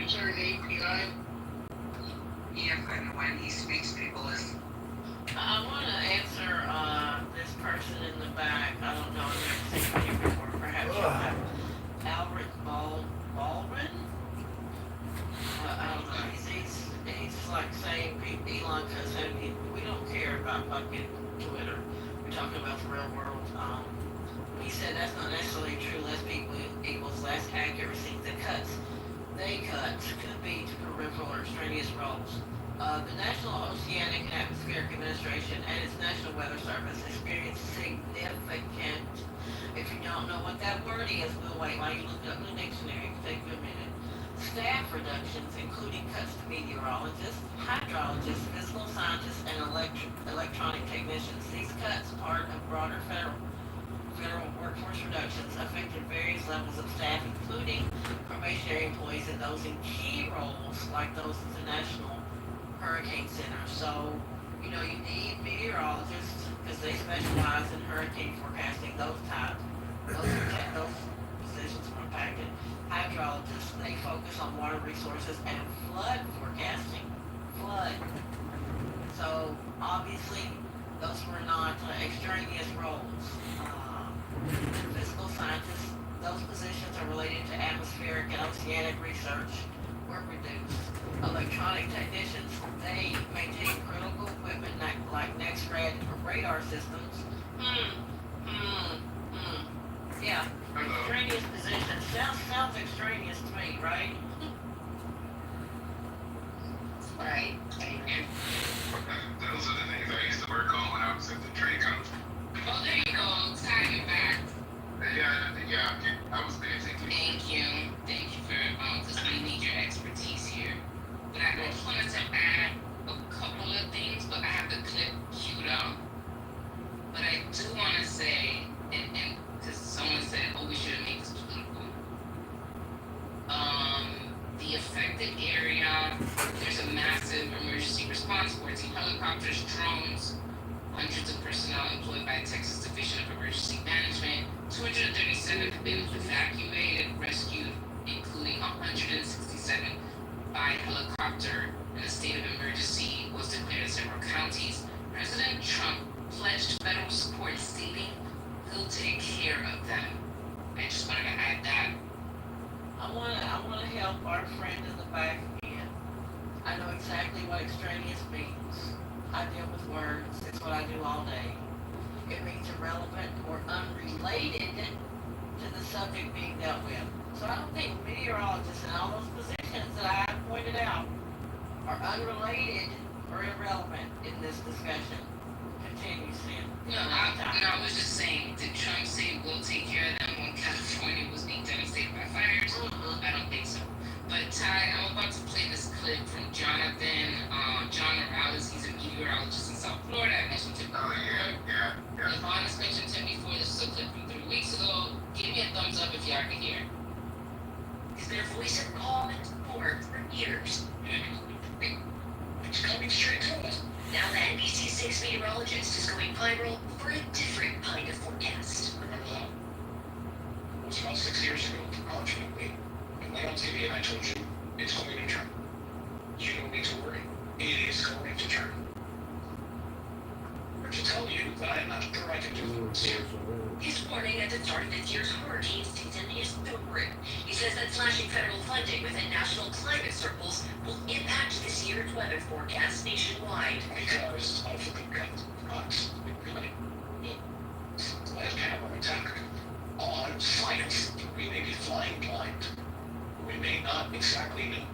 answer an API? If and when he speaks, people listen. I want to answer this person in the back. I don't know if they've seen you before. Perhaps you have. Albert Baldwin? I don't know. He's like saying Elon said we don't care about fucking Twitter. We're talking about the real world. He said that's not necessarily true. Less people equals less accuracy. The cuts they cut could be to peripheral or extraneous roles. The National Oceanic and Atmospheric Administration and its National Weather Service experienced significant, if you don't know what that word is, we'll wait while you look it up in the dictionary. It can take you a minute. Staff reductions, including cuts to meteorologists, hydrologists, physical scientists, and electronic technicians. These cuts, part of broader federal workforce reductions, affected various levels of staff, including probationary employees and those in key roles like those at the National Hurricane Center. So, you need meteorologists because they specialize in hurricane forecasting. Those positions were impacted. Hydrologists, they focus on water resources and flood forecasting. So, obviously, those were not extraneous roles. Physical scientists, those positions are related to atmospheric and oceanic research, were reduced. Electronic technicians, they maintain critical equipment like next-red radar systems. Yeah, extraneous positions. Sounds extraneous to me, right? Right. Those are the things I used to work on when I was at the trade company. Oh, there you go. Tie you back. Yeah, I was there. Thank you for, because we need your expertise here. But I just wanted to add a couple of things, but I have the clip queued up. But I do want to say, and because someone said, we shouldn't make this political. The affected area, there's a massive emergency response, 14 helicopters, drones, hundreds of personnel employed by Texas Division of Emergency Management. 237 have been evacuated, rescued, including 167 by helicopter, and a state of emergency was declared in several counties. President Trump pledged federal support, stating he'll take care of them. I just wanted to add that. I want to help our friend in the back again. I know exactly what extraneous means. I deal with words. It's what I do all day. It means irrelevant or unrelated to the subject being dealt with. So I don't think meteorologists and all those positions that I pointed out are unrelated or irrelevant in this discussion. Continue, Sam. No, I was just saying, did Trump say we'll take care of them when California was being devastated by fires? I don't think so. But Ty, I'm about to play this clip from Jonathan, John Morales. He's a meteorologist in South Florida. I mentioned him before. Yeah. Yvonne has mentioned him before. This is a clip from 3 weeks ago. Give me a thumbs up if y'all can hear. He's been a voice of calm and support for years. It's coming straight to us. Now the NBC6 meteorologist is going viral for a different kind of forecast. Remember that? It was about 6 years ago, unfortunately. I went on TV and I told you, it's going to turn. You don't need to worry. It is going to turn. Or to tell you that I am not sure I can do this here. His warning at the start of this year's hurricane season is sobering. He says that slashing federal funding within national climate circles will impact this year's weather forecast nationwide. Because of the cuts. Last hammer attack on science. We may be flying blind. We may not exactly know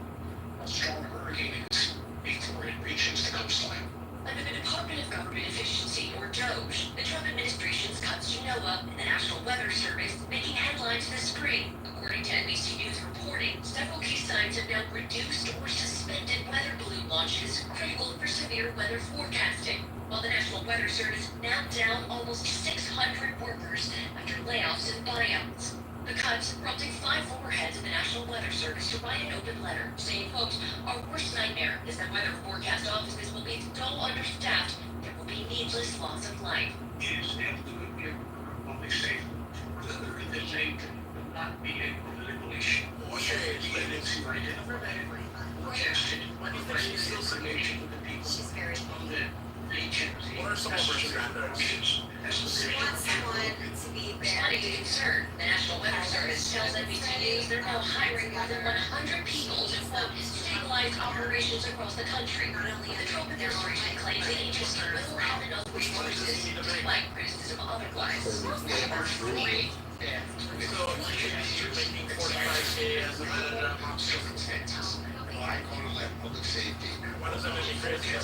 how strong a hurricane is before it reaches the coastline. Under the Department of Government Efficiency, or DOGE, the Trump administration's cuts to NOAA and the National Weather Service making headlines this spring. According to NBC News reporting, several key sites have now reduced or suspended weather balloon launches critical for severe weather forecasting, while the National Weather Service now down almost 600 workers after layoffs and buyouts. The cuts prompting 5 former heads of the National Weather Service to write an open letter saying, quote, "Our worst nightmare is that weather forecast offices will be so understaffed there will be needless loss of life." It is absolutely a public safety. Whether it is a not be a political issue. Okay, Be able to identify, test it, reconciliation with the people of the region. what are some of our standards? As the We want someone to be very concerned. The National Weather Service tells NBC News they're now hiring more than 100 people to quote stabilize operations across the country. The Trump administration claims the agency will have enough resources, despite criticism otherwise. March 3 and So you're making 45K as a manager at Mount Sterling. circumstances. I call it public safety. Why does that make you crazy?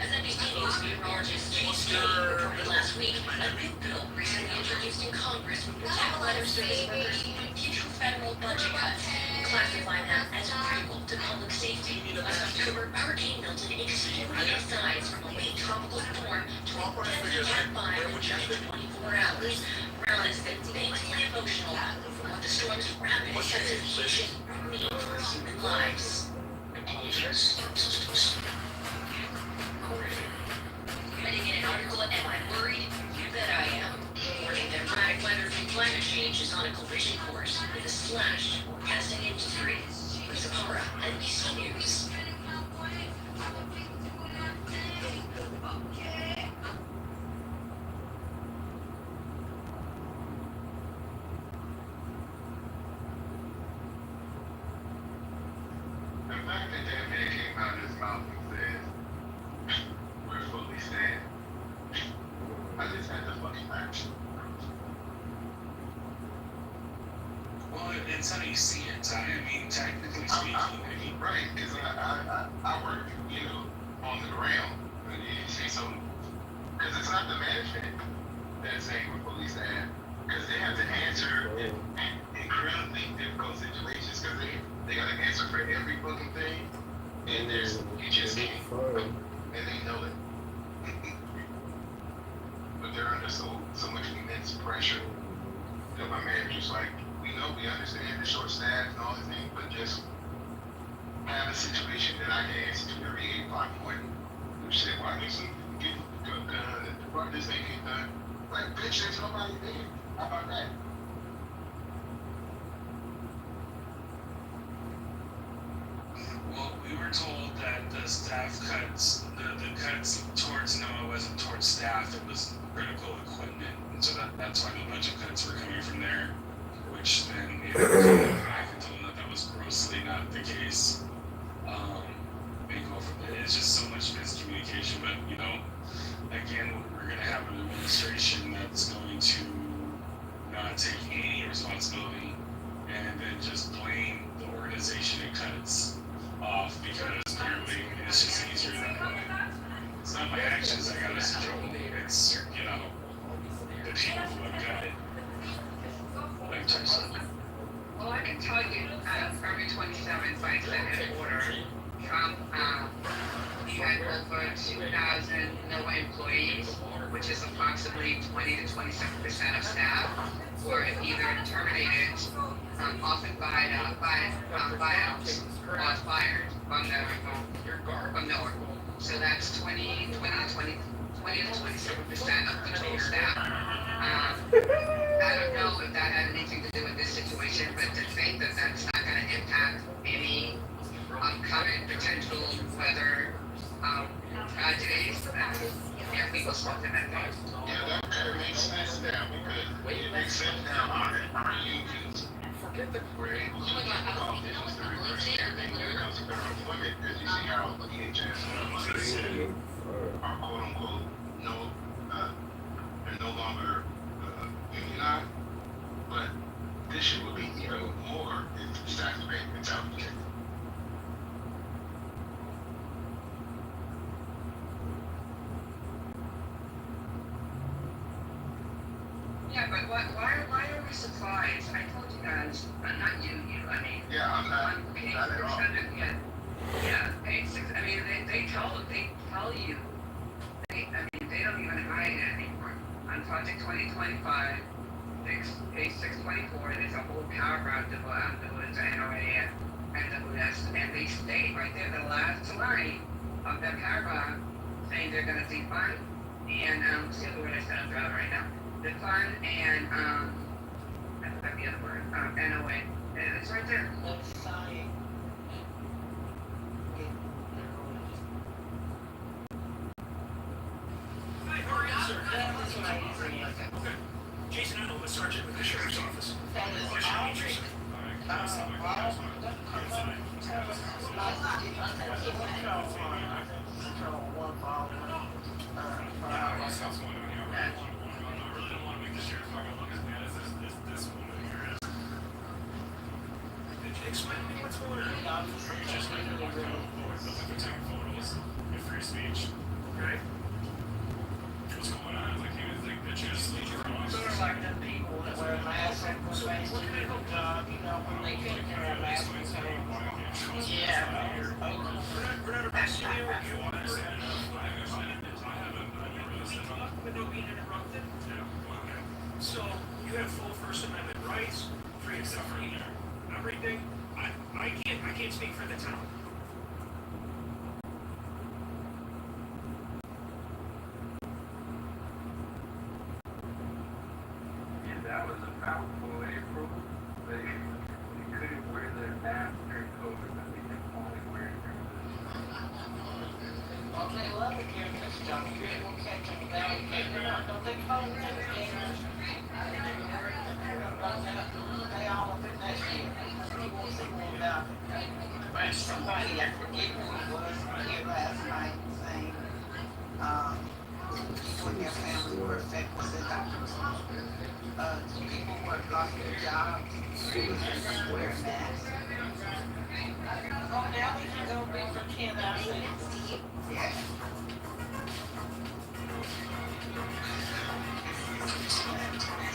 As NBC News meteorologist Chase Day reported last week, a new bill recently introduced in Congress would protect weather service workers from future federal budget cuts, classifying them as critical to public safety. Last October, Hurricane Milton extended its size from a late tropical storm to a deadly Cat 5 in just 24 hours. Brown has been painfully emotional for what the storm's rapid intensification would mean for human lives. Apologize. Writing in an article at Am I Worried? You bet I am. Warning that dramatic weather from climate change is on a collision course with a slashed forecasting industry. Lisa Para, NBC News. The fact that that man came out of his mouth and said, we're fully stand. I just had to fucking laugh. Well, it's how you see it. I mean, technically speaking, I mean, Right, because I work, you know, on the ground. And you see some, because it's not the management that's saying we're fully stand. Because they have to answer in incredibly difficult situations because they got to answer for every fucking thing. And you just can't. And they know it. But they're under so much immense pressure that my manager's like, we know, we understand the short staff and all these things, but just have a situation that I can answer to every 8 o'clock morning. You say, why do some get done and why this ain't get done? Like, bitch, there's nobody there. How about that? well, we were told that the staff cuts, the cuts towards NOAA wasn't towards staff, it was critical equipment. And so that's why the budget cuts were coming from there, which then, you know, I can tell them that that was grossly not the case. It's just so much miscommunication, but, you know, again, we're going to have an administration that's going to not take any responsibility and then just blame the organization it cuts off because apparently it's just easier that way. It's not my actions I got us in trouble. It's, you know, the people who have got it. Like Tyson. Well, I can tell you, February 27th, by executive order, Trump, he had over 2,000 NOAA employees, which is approximately 20 to 27% of staff, were either terminated, often by buyouts, or fired from NOAA. So that's 20 to 27% of the total staff. I don't know if that had anything to do with this situation, but to think that that's not going to impact any upcoming potential weather tragedies, people spoke to that thing. Yeah, that makes sense now because it makes sense now our unions were able to call business to reverse everything when it comes to federal employment because you see how EHS are quote unquote they're no longer unionized, but this shit would be even more if staff rate mentality. Yeah, but why are we surprised? I told you guys, not you, I mean. Yeah, I'm not at all. Yeah, they tell you, they don't even hide it anymore. On Project 2025, page 624, there's a whole paragraph about the NOAA and they state right there, the last line of that paragraph, saying they're gonna defund and, see the word I said, I'm driving right now. Defund and I forgot the other word, NOA. And it's right there. Let's say, Hi, how are you, sir? that was amazing. Okay. Jason, I'm a sergeant with the sheriff's office. That is What should I do, Audrey. sir? Explain to me what's going on. Free speech. Okay. What's going on? Like, he was like, the just Sort of like the people that wear masks on their face to do the job, you know, when they couldn't wear a mask and so. Yeah. We're not arresting you. You understand enough. Without being interrupted. So you have full First Amendment rights, free assembly, everything. I can't speak for the town. Yeah, that was a mouthful, April. They couldn't wear their mask during COVID, but they can only wear it during this. Well, they love it here in this job. You're able to catch them without getting out. Don't they call them investigators? They all up in that shit. You won't see me about. But somebody, I forget who it was, here last night saying, people in their family were affected, said doctors. People were lost their jobs, wear masks. Oh, now we can go big for 10 hours. Yeah.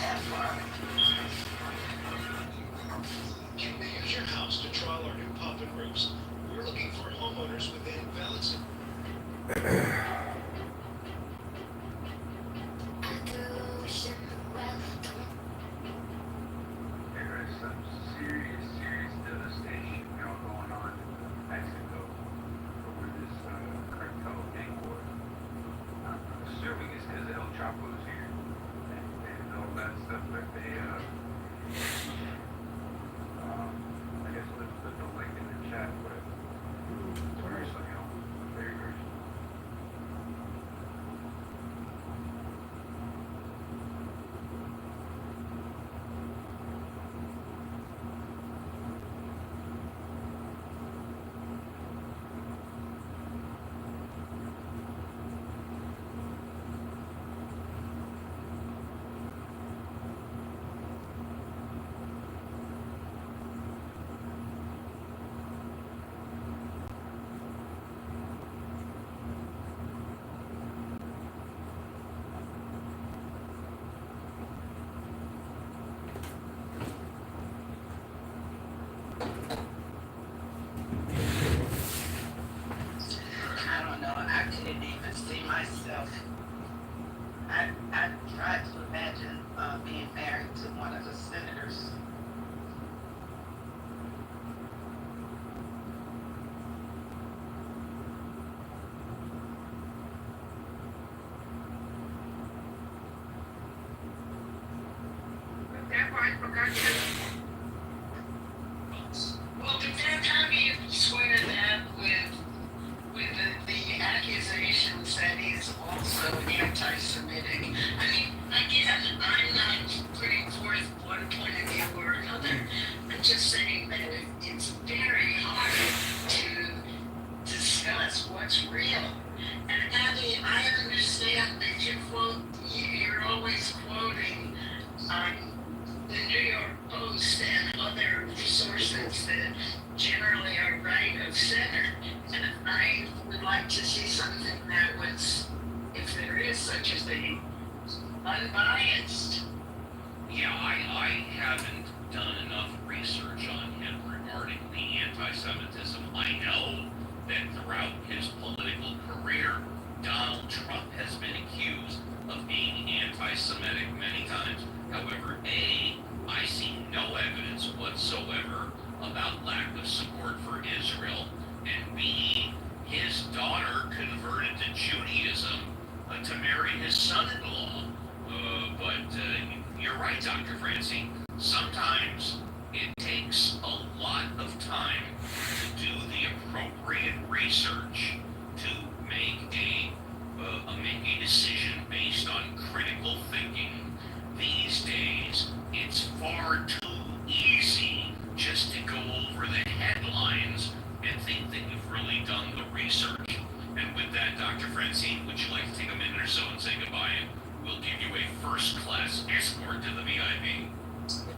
That part. Can we use your house to trial our new pop-in roofs? We're looking for homeowners within Valence. There is some serious devastation going on in Mexico over this cartel gang war. I'm assuming it's because El Chapo's here and all that stuff that they, I guess let's put the link in the chat, but it's gruesome, you know, very gruesome. I don't know. I couldn't even see myself. I tried to imagine being married to one of the senators. That part, forgot to. Well, did that time you square that with the accusations that he's also anti-Semitic? I mean, again, I'm not putting forth one point of view or another. I'm just saying that it's very hard to discuss what's real. And Abby, I understand that you're always quoting the New York Post and other sources that generally are right of center. And I would like to see something that was, if there is such a thing, unbiased. Yeah, I haven't done enough research on him regarding the anti-Semitism. I know that throughout his political career, Donald Trump has been accused of being anti-Semitic many times. However, A, I see no evidence whatsoever about lack of support for Israel, and B, his daughter converted to Judaism to marry his son-in-law. But you're right, Dr. Francie. Sometimes it takes a lot of time to do the appropriate research to make a decision based on critical thinking. These days, it's far too easy just to go over the headlines and think that you've really done the research. And with that, Dr. Francine, would you like to take a minute or so and say goodbye? And we'll give you a first-class escort to the VIP.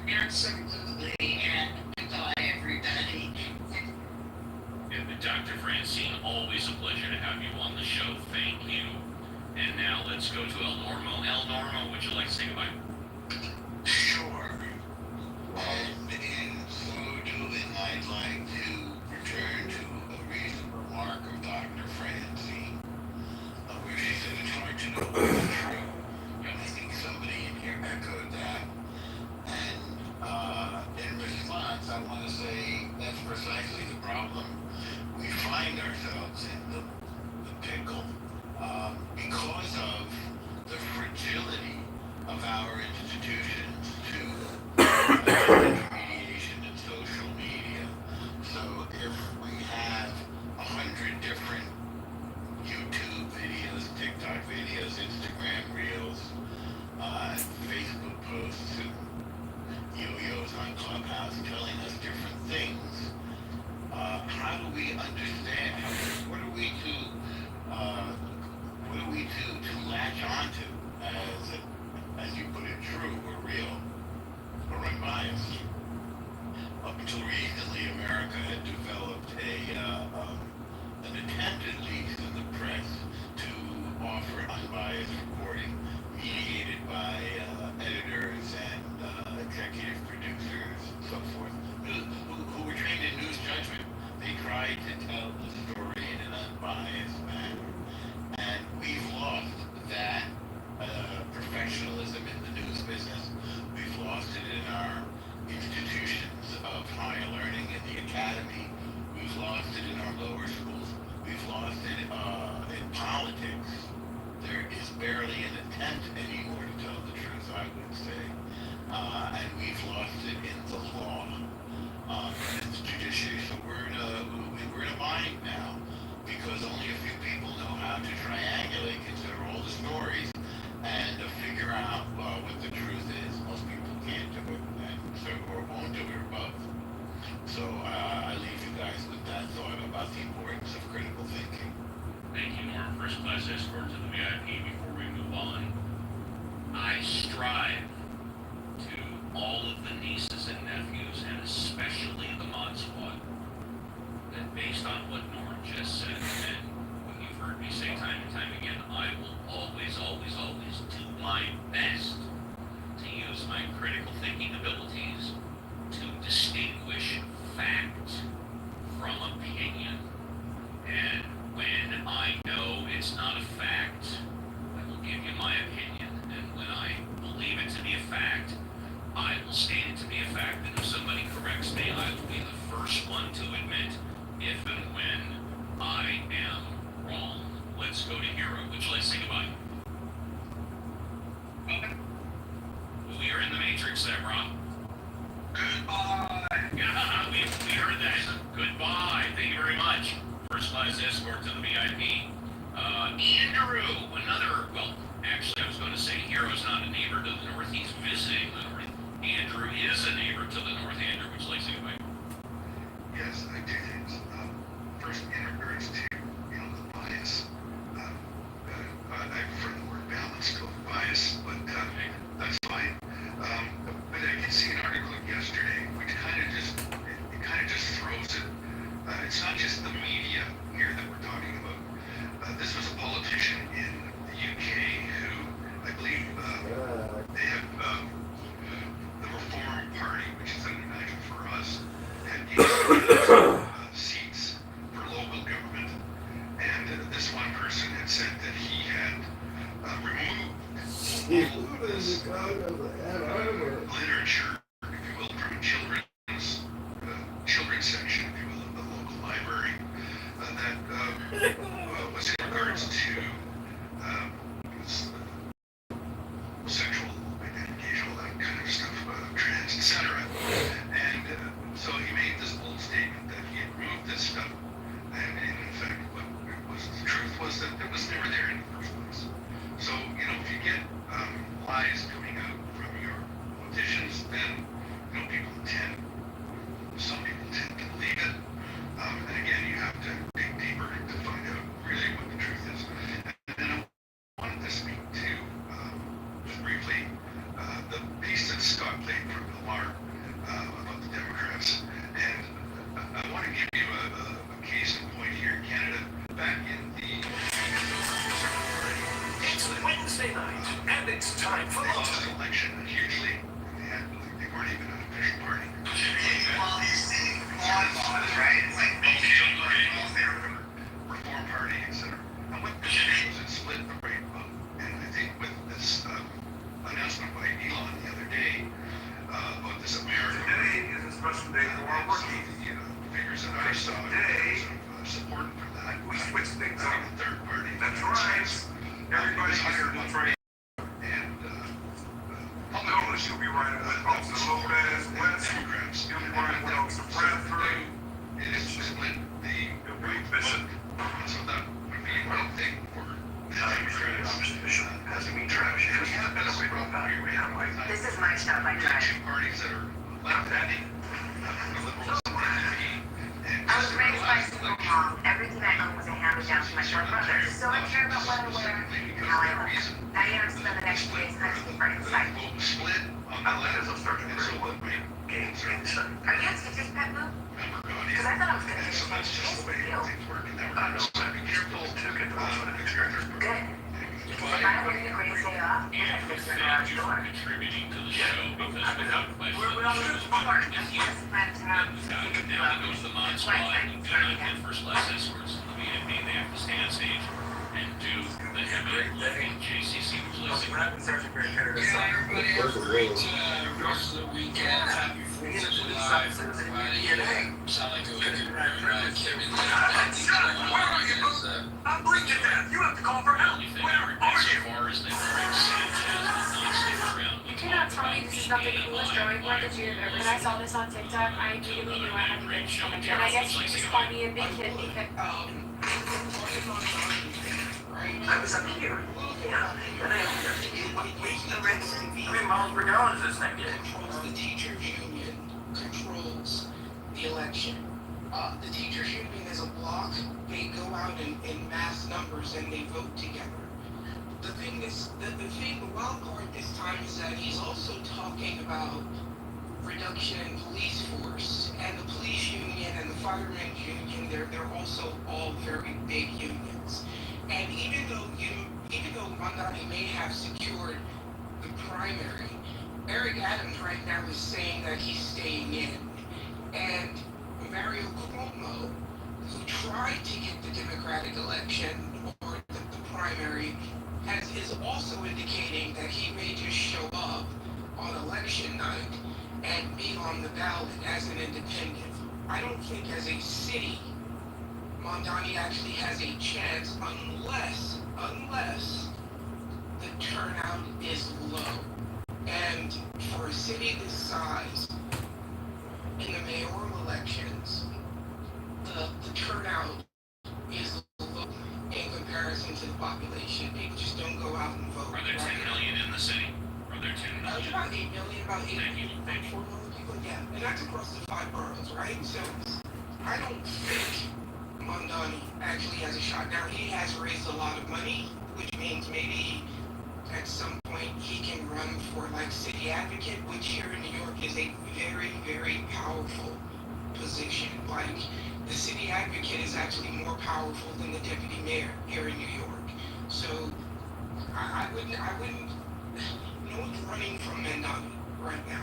Absolutely, and goodbye, everybody. And Dr. Francine, always a pleasure to have you on the show. Thank you. And now let's go to El Normo. El Normo, would you like to say goodbye? Sure. In so doing, I'd like to return to a recent remark of Dr. Francine, where she said it's hard to know what's true. And I think somebody in here echoed that. And in response, I want to say that's precisely the problem. We find ourselves in the pickle because of the fragility of our institutions to intermediation and social media. So if we have 100 different YouTube videos, TikTok videos, Instagram reels, Facebook posts, and yo-yos on Clubhouse telling us different things, how do we understand? What are we to latch onto as you put it, true or real or unbiased? Up until recently, America had developed an attempt, at least in the press, to offer unbiased reporting, mediated by editors and executive producers and so forth, who were trained in news judgment. They tried to tell the story in an unbiased manner. And we've lost that professionalism in the news business. We've lost it in our institutions of higher learning in the academy. We've lost it in our lower schools. We've lost it in politics. There is barely an attempt anymore to tell the truth, I would say. And we've lost it in the law, in the judiciary. So we're in a bind now, because only a few people know how to triangulate, consider all the stories, and figure out what the truth is. Most people can't do it, and so, or won't do it, or both. So I leave you guys with that thought about the importance of critical thinking. Thank you, Norm. First class escort to the VIP. Before we move on, I strive to all of the nieces and nephews, and especially the Mod Squad, that based on what Norm just said, and what you've heard me say time and time again, I will always, always, always do my best to use my critical thinking abilities to distinguish fact from opinion. And when I know it's not a fact, I will give you my opinion. And when I believe it to be a fact, I will state it to be a fact. And if somebody corrects me, I will be the first one to admit if and when I am wrong. Let's go to Hero. Would you like to say goodbye? We are in the Matrix there, Rob. Goodbye. Yeah, we heard that. Goodbye. Thank you very much. First class escort to the VIP. Andrew, another, well, actually I was going to say Hero's not a neighbor to the north, he's visiting the north. Andrew is a neighbor to the north. Andrew, would you like to say goodbye? Yes, I do things. First, in regards to, the bias. I prefer the word balanced over bias, but that's fine. But I did see an article yesterday which kind of just throws it. It's not just the media here that we're talking about. This was a politician in the UK who, I believe, they have the Reform Party, which is unimaginable for us, had seats for local government. And this one person had said that he had removed all of this literature, if you will, from children's section, if you will, of the local library, that was in regards to sexual identification, all that kind of stuff, trans, etc. They lost the election hugely. They weren't even an official party. Reform Party, etc. And what this did was it split the right vote. And I think with this announcement by Elon the other day about this American. Today is a special day for our working. The figures that I saw in terms of support for that. We switched things I up. think the third party. That's right. Everybody here was right. And Notice you'll be riding with Officer Lopez, West. Democrats. You'll be riding with Officer Bradford. It is split the right vote. So that would be one thing for the Democrats. Has to be trash. We have been a problem here. We have This is my stop. I drive. two parties that are left-handed. The liberals and the NDP. And I was raised by a single mom. Everything I own was a hand-me-down from my short brother. So I care about what I wear and how I look. Now you're gonna spend the next few days hunting for insight. vote split on the left. As I'm starting to realize what games inside. Are you asking just pet move? Because I thought I was gonna And do so that's just the way deal. things work in that regard. So be careful To get the most out of it. Good. If I don't get the greatest day off, I have to fix my garage You're door. contributing to the show because without my We're all show good is for it. with you. Yes, but, Now he goes to the mod squad and you do not get first class escorts. Immediately they have to stay on stage and do the heavy lifting JCC was listening. Everybody have a great rest of the weekend. Happy 4th of July for everybody. Sound like a weekend where Kevin I'm bringing that. You have to call for The help. only thing Where I regret are so you? far is that Craig Sanchez did not stick around. You cannot tell me this is not the coolest drawing board that you have ever. When I saw this on TikTok, I immediately knew I had to get this on my channel. And I guess you just call me a big kid because I was up here. Yeah. And I how many miles per gallon is this thing getting? controls the teachers union, controls the election. The teachers union is a block. They go out in mass numbers and they vote together. The wild card this time is that he's also talking about reduction in police force, and the police union and the firemen's union, they're also all very big unions. And even though Mandani may have secured the primary, Eric Adams right now is saying that he's staying in. And Mario Cuomo, who tried to get the Democratic election or the primary, is also indicating that he may just show up on election night and be on the ballot as an independent. I don't think as a city, Mondani actually has a chance unless the turnout is low. And for a city this size, in the mayoral elections, the turnout is low in comparison to the population. People just don't go out and vote. Are there 10 million in the city? Are there 10 million? About 8 million, about 8 Thank you. Thank you. 4 million people, yeah. And that's across the 5 boroughs, right? So I don't think Mondani actually has a shot. Now, he has raised a lot of money, which means maybe at some point he can run for like city advocate, which here in New York is a very, very powerful position. Like the city advocate is actually more powerful than the deputy mayor here in New York. So I wouldn't, no one's running from Mondani right now.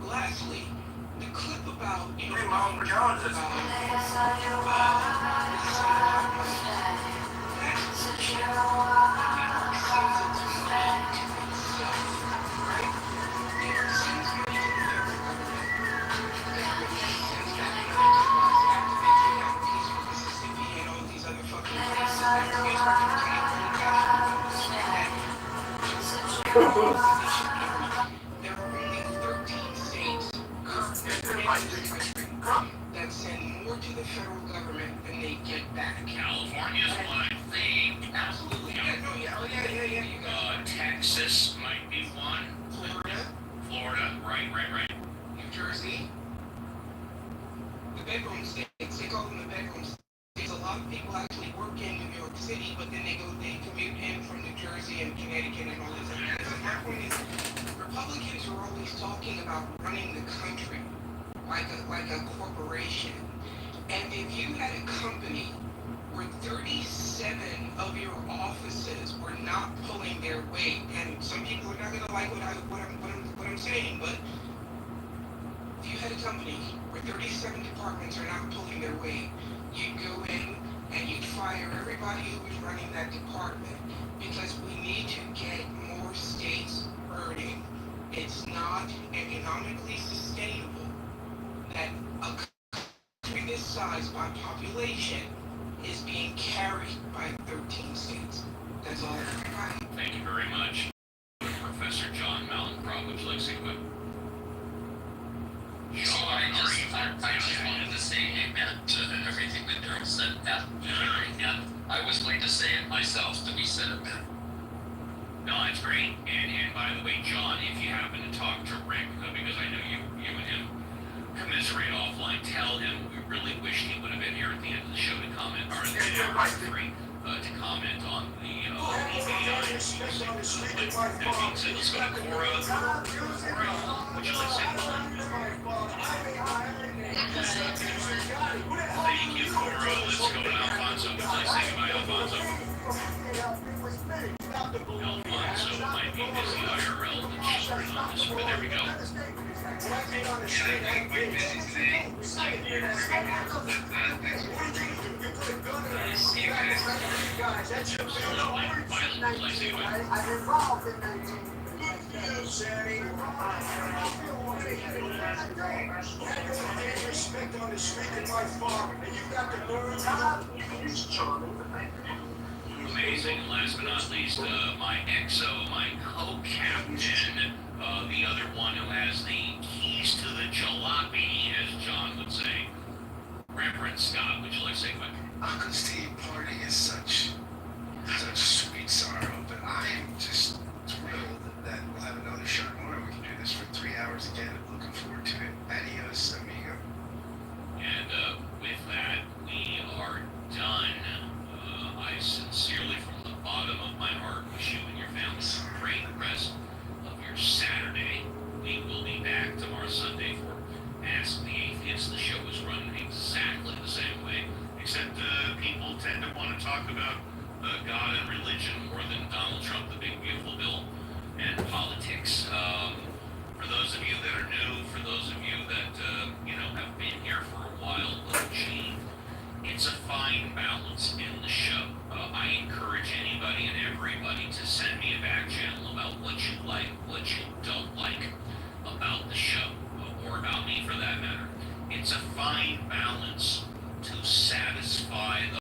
Lastly, the clip about, How many miles per gallon is this? There are only 13 states that send more to the federal government than they get back. California's one, I think. Absolutely. Yeah, you got Texas might be one. Florida, right. New Jersey, the bedroom states, they call them the bedroom states. A lot of people actually work in New York City, but then they commute in from New Jersey and Connecticut and all this other stuff. So my point is, Republicans are always talking about running the country like a corporation. And if you had a company where 37 of your offices were not not pulling their weight. And some people are not gonna like what I'm saying, but if you had a company where 37 departments are not pulling their weight, you'd go in and you'd fire everybody who was running that department, because we need to get more states earning. It's not economically sustainable that a country this size by population is being carried by 13 states. That's all everybody. Thank you very much. Professor John Mallinckrodt, would you like to say what? So I just wanted to say amen to everything that Daryl said. And I was going to say it myself, to be said amen. No, it's great. And by the way, John, if you happen to talk to Rick, because I know you and him commiserate offline, tell him we really wish he would have been here at the end of the show to comment, or at the hour three, to comment on the AI. That being said, let's go to Cora. Cora, would you like to say Thank you, Cora. Let's go to Alfonso. Would you like to say goodbye, Alfonso? Alfonso might be busy IRL than she's written on this, but there we go. Amazing. And last but not least, my XO, my co-captain, the other one who has the keys to the jalopy, as John would say. Reverend Scott, would you like to say quick? Uncle Steve party is such sweet sorrow, but I am just thrilled that we'll have another show tomorrow. We can do this for 3 hours again. I'm looking forward to it. Adios, amigo. And with that, we are done. I sincerely, from the bottom of my heart, wish you and your family a great rest of your Saturday. We will be back tomorrow Sunday for Ask the Atheist. The show is run exactly the same way, except people tend to want to talk about God and religion more than Donald Trump, the big beautiful bill, and politics. For those of you that are new, for those of you that have been here for a while, gee, it's a fine balance in the show. I encourage anybody and everybody to send me a back channel about what you like, what you don't like about the show, or about me for that matter. It's a fine balance to satisfy the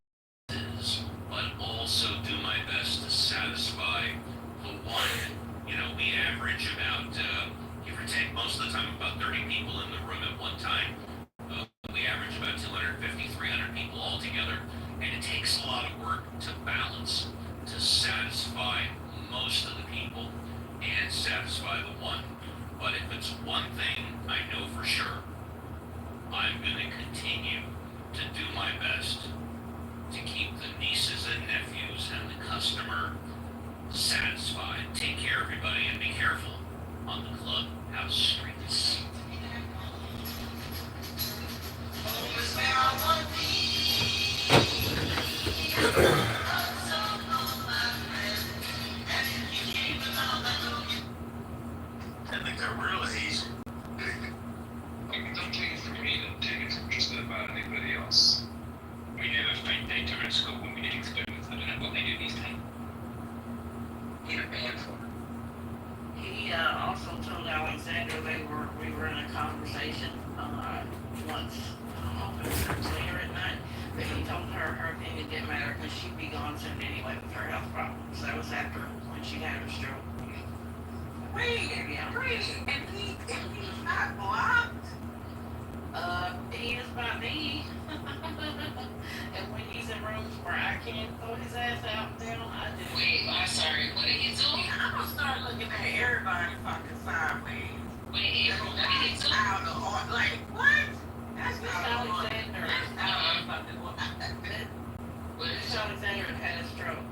masses, but also do my best to satisfy the one. We average about, give or take, most of the time about 30 people in the room at one time. We average about 250, 300 people all together, and it takes a lot of work to balance, to satisfy most of the people and satisfy the one. But if it's one thing I know for sure, I'm going to continue to do my best to keep the nieces and nephews and the customer satisfied. Take care, everybody, and be careful on the clubhouse streets. I think they're really easy. Don't take it from me, don't take it from just about anybody else. We never find data in school when we did experiments. I don't know what they do these days. Get a band for it. He also told Alexander we were in a conversation once, I don't know if it was later at night, but he told her opinion didn't matter because she'd be gone soon anyway with her health problems. That was after when she had her stroke. Wait, and he's not blocked? He is by me. And when he's in rooms where I can't throw his ass out and down, I do. Wait, I'm sorry. What are you doing? I'm gonna start looking at everybody fucking sideways. Wait, April, what are you That's doing? out of order. Like, what? That's Miss out of order. Alexander, That's out of fucking order. Miss Alexander had a stroke.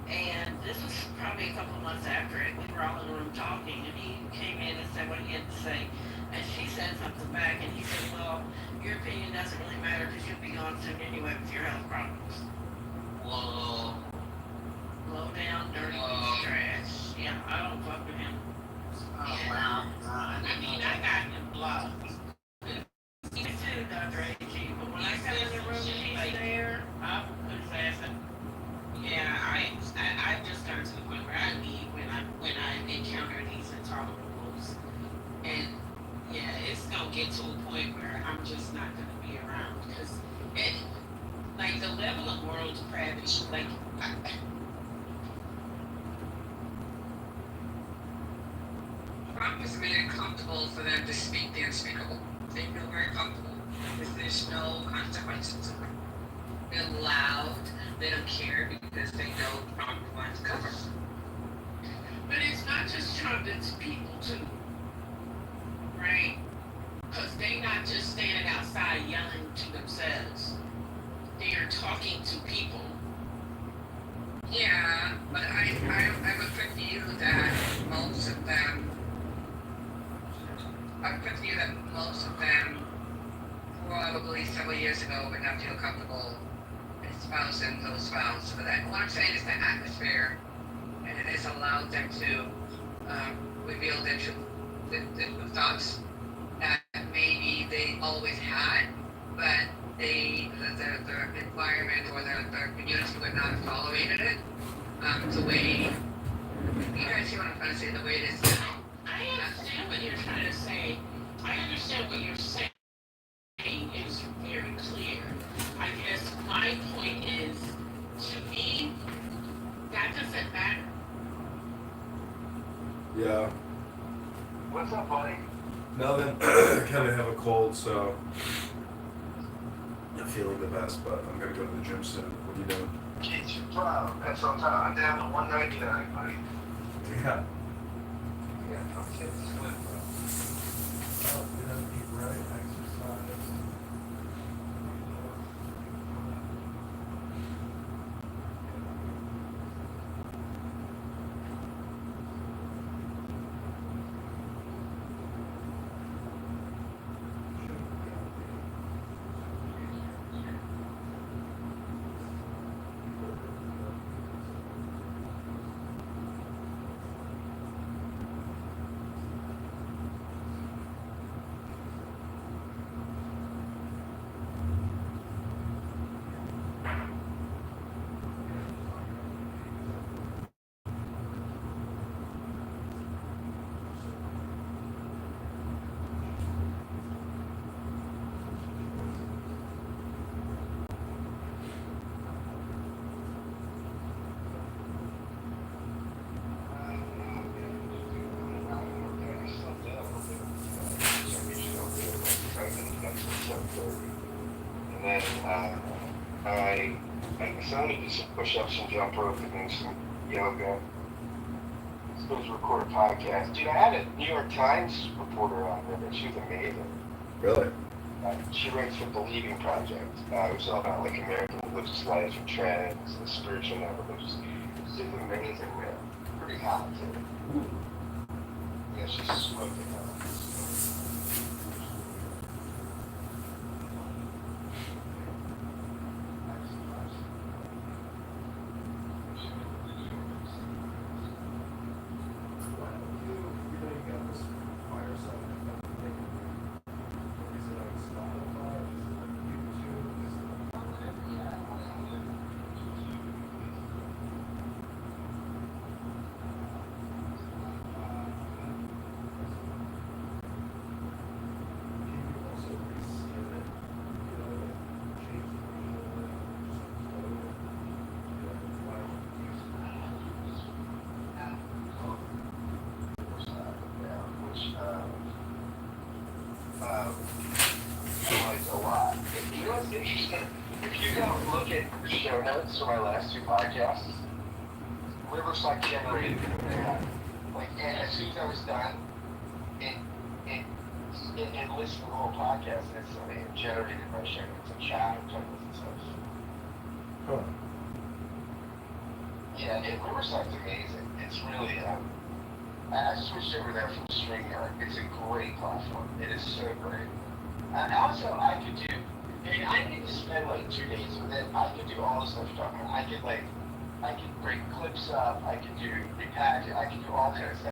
And this was probably a couple of months after it. We were all in the room talking, and he came in and said what he had to say. And she said something back, and he said, well, your opinion doesn't really matter because you'll be gone soon anyway with your health problems. Whoa. Low down, dirty get to a point where I'm just not gonna be around, because it, like, the level of moral depravity, like, Trump has made it comfortable for them to speak the unspeakable. They feel very comfortable because there's no consequences to them. They're loud, they don't care because they know Trump wants cover. but it's not just Trump, it's people too, right? Because they not just standing outside yelling to themselves. They are talking to people. Yeah, but I would put to you that most of them, probably several years ago would not feel comfortable espousing those vows for that. What I'm saying is the atmosphere, and it has allowed them to reveal their true thoughts that maybe they always had, but the environment or the community would not have tolerated it. The way, you guys see what I'm trying to say, the way it is now. I understand what you're trying to say. I understand what you're saying is very clear. I guess my point is, to me, that doesn't matter. Yeah. What's up, buddy? Nothing. Kind of have a cold, so not feeling the best, but I'm gonna go to the gym soon. What are you doing? That's what I'm talking. I'm down to 199, buddy. Yeah. Yeah, I'm getting slim, bro. Oh, you know, eat right, exercise. And then I only did some push-ups and jump rope and then some yoga. Supposed to record a podcast. Dude, I had a New York Times reporter on there, but she was amazing. Really? She writes for the Leaving Project. It was all about like American religious life and trends and spiritual networks. She's amazing, man. Pretty hot too. Yeah, she's smoking. A lot. You know what's interesting? If you go look at the show notes for my last two podcasts, Riverside generated that. Like, and as soon as I was done, it listed the whole podcast instantly and generated my show notes and chat and stuff. Huh. Yeah, Riverside's amazing. It's really, I switched over there from StreamYard. It's a great platform. It is so great. And also, I could do, I mean, I need to spend like 2 days with it. I could do all the stuff you're talking about. I could break clips up. I could do repack it. I could do all kinds of stuff.